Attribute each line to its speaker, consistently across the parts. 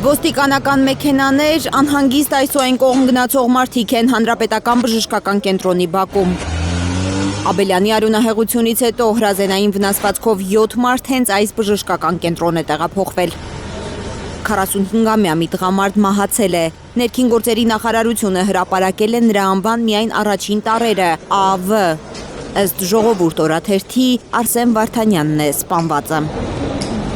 Speaker 1: Ոստիկանական մեքենաներ, անհանգիստ այսօ այն կողմ գնացող մարդիկ են Հանրապետական բժշկական կենտրոնի բակում։ Աբելյանի արյունահեղությունից հետո հրազենային վնասվածքով 7 մարդ հենց այս բժշկական կենտրոն է տեղափոխվել։ 45-ամյա մի տղամարդ մահացել է։ Ներքին գործերի նախարարությունը հրապարակել է նրա անվան միայն առաջին տառերը ԱՎ։ Ըստ Ժողովուրդ օրաթերթի Արսեն Վարդանյանն է սպանվածը։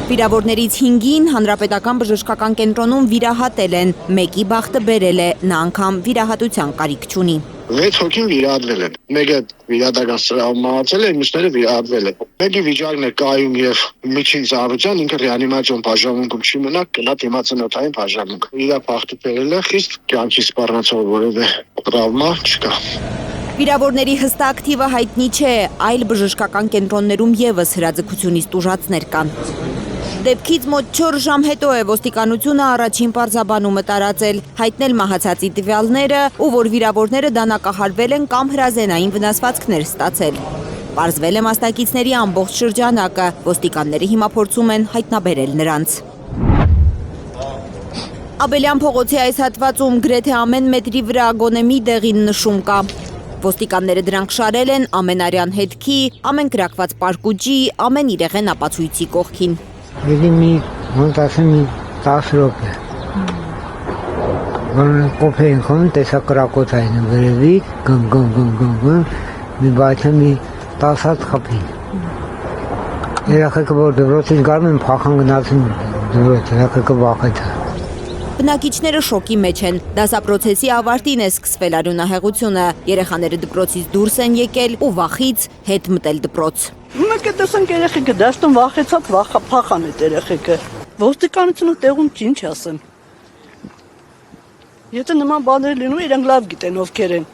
Speaker 1: Վիրավորներից 5-ին Հանրապետական բժշկական կենտրոնում վիրահատել են, մեկի բախտը բերել է, նա անգամ վիրահատության կարիք չունի։
Speaker 2: 6 հոգին վիրահատվել են։ Մեկը վիրահատական սրահում մահացել է, մյուսները վիրահատվել են։ Մեկի վիճակն է կայուն եւ միջին ծավալության, ինքը ռեանիմացիոն բաժանմունքում չի մնա, գնա դիմացնոթային բաժանմունք։ Իր բախտը բերել է, խիստ կյանքի սպառնացող որևէ տրավմա չկա։
Speaker 1: Վիրավորների հստակ թիվը հայտնի չէ, այլ բժշկական կենտրոններում եւս հրաձգությունից տուժածներ կան։ Դեպքից մոտ 4 ժամ հետո է ոստիկանությունը առաջին պարզաբանումը տարածել, հայտնել մահացածի տվյալները ու որ վիրավորները դանակահարվել են կամ հրազենային վնասվածքներ ստացել։ Պարզվել է մասնակիցների ամբողջ շրջանակը, ոստիկանները հիմա փորձում են հայտնաբերել նրանց։ Աբելյան փողոցի այս հատվածում գրեթե ամեն մետրի վրա գոնե մի դեղին նշում կա։ Ոստիկանները դրանք շարել են ամենարյան հետքի, ամեն կրակված պարկուճի, ամեն իրեղեն ապացույցի կողքին։
Speaker 3: Wedi մի ասեմ 10 րոպե։ Որն կոփեին խոն տեսա կրակոցային վերևի գմ մի բացը մի 10 հատ խփին։ Երեխեքը որ դրոցին գարում են փախան գնացին դրոց, երեխեքը վախեցա։
Speaker 1: Բնակիչները շոկի մեջ են, դասապրոցեսի ավարտին է սկսվել արյունահեղությունը, երեխաները դպրոցից դուրս են եկել ու վախից հետ մտել դպրոց։
Speaker 4: Մենք տեսանք երեխեքը դաշտում վախեցած փախան այդ երեխեքը։ Ոստիկանությունը տեղում ինչ ասեմ։ Եթե նման բաներ լինում, իրենք լավ գիտեն ովքեր են։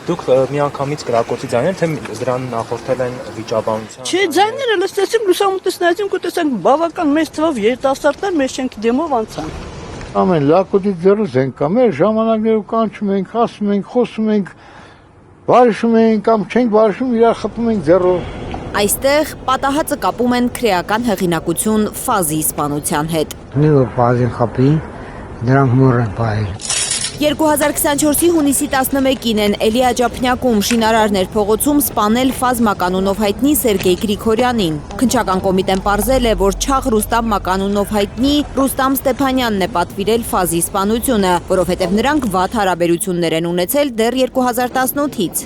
Speaker 5: Դուք միանգամից կրակոցի ձայներ, թե դրան նախորդել են վիճաբանության։
Speaker 4: Չէ, ձայները լսեցինք լուսամուտեսնացինք ու տեսանք բավական մեծ թվով երիտասարդներ մեր շենքի դեմով անցան։
Speaker 6: Ամեն լակոտից ձեռուց ենք կամ մեր ժամանակներով կանչում ենք, ասում ենք, խոսում ենք, բարիշում ենք կամ չենք բարիշում, իրար խփում ենք ձեռով։
Speaker 1: Այստեղ պատահածը կապում են քրեական հեղինակություն Ֆազի սպանության հետ։
Speaker 3: Նույն Ֆազին խփի, դրանք մոր են բայել։
Speaker 1: 2024-ի հունիսի 11-ին են Էլի Աջափնյակում շինարարներ փողոցում սպանել Ֆազ մականունով հայտնի Սերգեյ Գրիգորյանին։ Քննչական կոմիտեն պարզել է, որ Չաղ Ռուստամ մականունով հայտնի Ռուստամ Ստեփանյանն է պատվիրել Ֆազի սպանությունը, որովհետև նրանք վատ հարաբերություններ են ունեցել դեռ 2018-ից։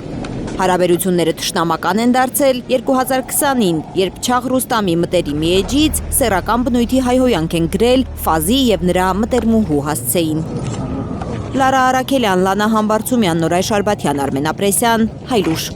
Speaker 1: Հարաբերությունները թշնամական են դարձել 2020-ին, երբ Չաղ Ռուստամի մտերիմի էջից սեռական բնույթի հայհոյանք են գրել Ֆազի եւ նրա մտերմուհու հասցեին։ Լարա Արաքելյան, Լանա Համբարձումյան, Նորայր Շարբաթյան, Արմեն Ապրեսյան, Հայրուշ։